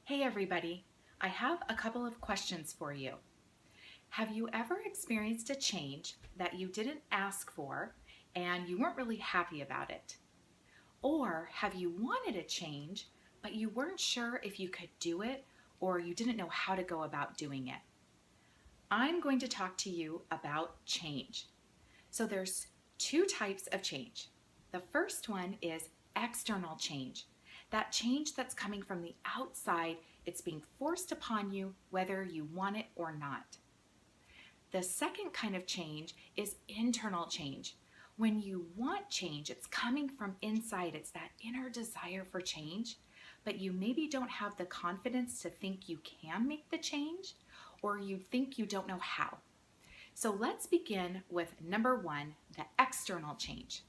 Hey everybody, I have a couple of questions for you. Have you ever experienced a change that you didn't ask for and you weren't really happy about it? Or have you wanted a change but you weren't sure if you could do it or you didn't know how to go about doing it? I'm going to talk to you about change. So there's two types of change. The first one is external change. That change that's coming from the outside, it's being forced upon you whether you want it or not. The second kind of change is internal change. When you want change, it's coming from inside. It's that inner desire for change, but you maybe don't have the confidence to think you can make the change, or you think you don't know how. So let's begin with number one, the external change.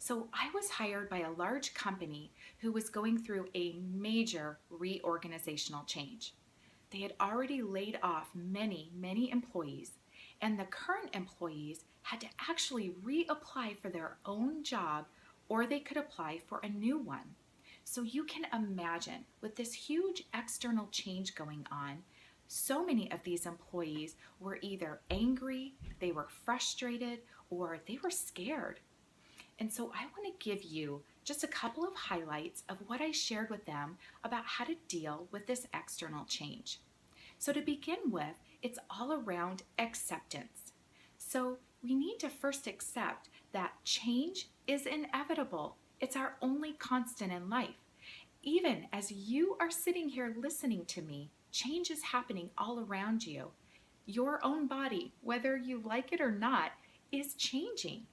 So I was hired by a large company who was going through a major reorganizational change. They had already laid off many employees, and the current employees had to actually reapply for their own job or they could apply for a new one. So you can imagine, with this huge external change going on, so many of these employees were either angry, they were frustrated, or they were scared. And so I want to give you just a couple of highlights of what I shared with them about how to deal with this external change. So to begin with, it's all around acceptance. So we need to first accept that change is inevitable. It's our only constant in life. Even as you are sitting here listening to me, change is happening all around you. Your own body, whether you like it or not, is changing.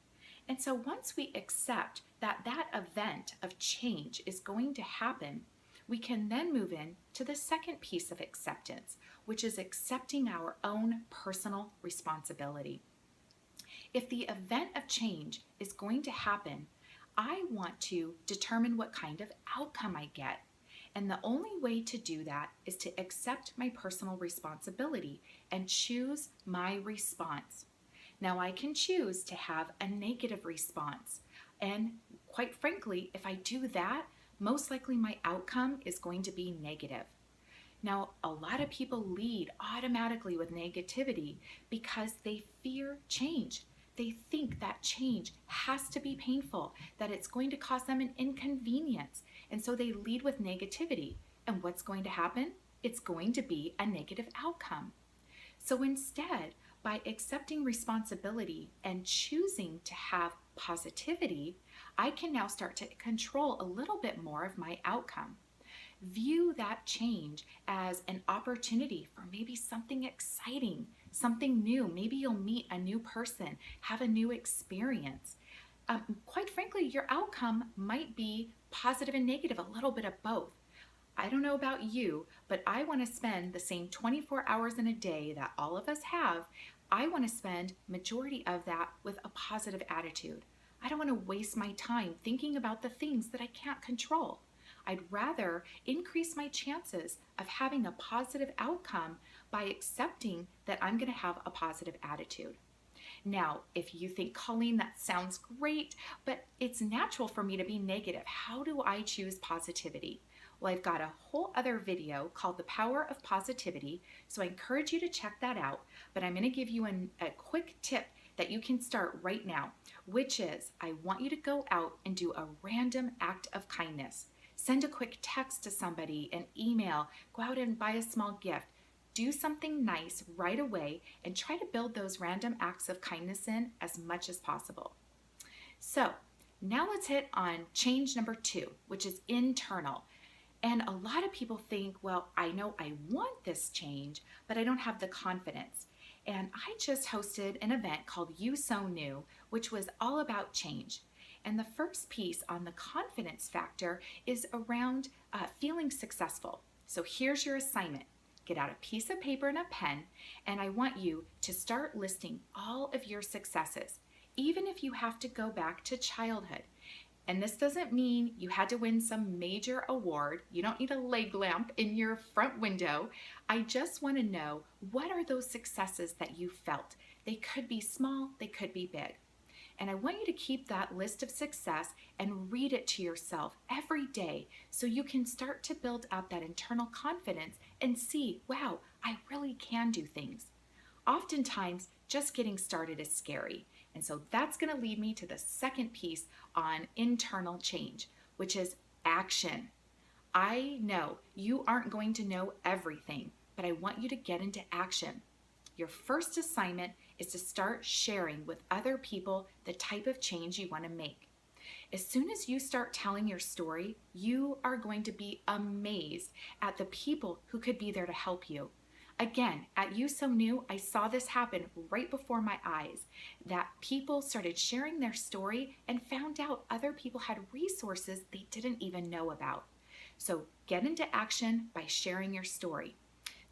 And so once we accept that that event of change is going to happen, we can then move in to the second piece of acceptance, which is accepting our own personal responsibility. If the event of change is going to happen, I want to determine what kind of outcome I get. And the only way to do that is to accept my personal responsibility and choose my response. Now, I can choose to have a negative response. And quite frankly, if I do that, most likely my outcome is going to be negative. Now, a lot of people lead automatically with negativity because they fear change. They think that change has to be painful, that it's going to cause them an inconvenience. And so they lead with negativity. And what's going to happen? It's going to be a negative outcome. So instead, by accepting responsibility and choosing to have positivity, I can now start to control a little bit more of my outcome. View that change as an opportunity for maybe something exciting, something new. Maybe you'll meet a new person, have a new experience. Quite frankly, your outcome might be positive and negative, a little bit of both. I don't know about you, but I want to spend the same 24 hours in a day that all of us have. I want to spend majority of that with a positive attitude. I don't want to waste my time thinking about the things that I can't control. I'd rather increase my chances of having a positive outcome by accepting that I'm going to have a positive attitude. Now, if you think, Colleen, that sounds great, but it's natural for me to be negative. How do I choose positivity? Well, I've got a whole other video called The Power of Positivity, so I encourage you to check that out. But I'm going to give you a quick tip that you can start right now, which is I want you to go out and do a random act of kindness. Send a quick text to somebody, an email, go out and buy a small gift. Do something nice right away and try to build those random acts of kindness in as much as possible. So now let's hit on change number 2, which is internal. And a lot of people think, well, I know I want this change, but I don't have the confidence. And I just hosted an event called You So New, which was all about change. And the first piece on the confidence factor is around feeling successful. So here's your assignment. Get out a piece of paper and a pen, and I want you to start listing all of your successes, even if you have to go back to childhood. And this doesn't mean you had to win some major award. You don't need a leg lamp in your front window. I just want to know, what are those successes that you felt? They could be small, they could be big. And I want you to keep that list of success and read it to yourself every day so you can start to build up that internal confidence and see, wow, I really can do things. Oftentimes, just getting started is scary. And so that's going to lead me to the second piece on internal change, which is action. I know you aren't going to know everything, but I want you to get into action. Your first assignment is to start sharing with other people the type of change you want to make. As soon as you start telling your story, you are going to be amazed at the people who could be there to help you. Again, at You So New, I saw this happen right before my eyes, that people started sharing their story and found out other people had resources they didn't even know about. So get into action by sharing your story.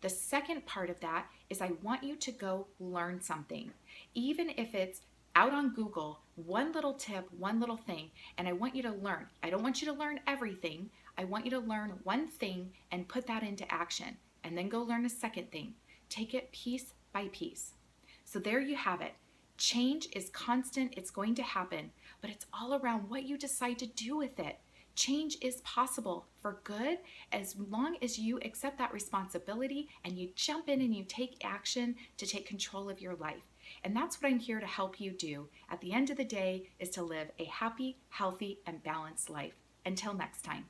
The second part of that is I want you to go learn something, even if it's out on Google, one little tip, one little thing, and I want you to learn. I don't want you to learn everything. I want you to learn one thing and put that into action, and then go learn a second thing. Take it piece by piece. So there you have it. Change is constant, it's going to happen, but it's all around what you decide to do with it. Change is possible for good as long as you accept that responsibility and you jump in and you take action to take control of your life. And that's what I'm here to help you do at the end of the day, is to live a happy, healthy, and balanced life. Until next time.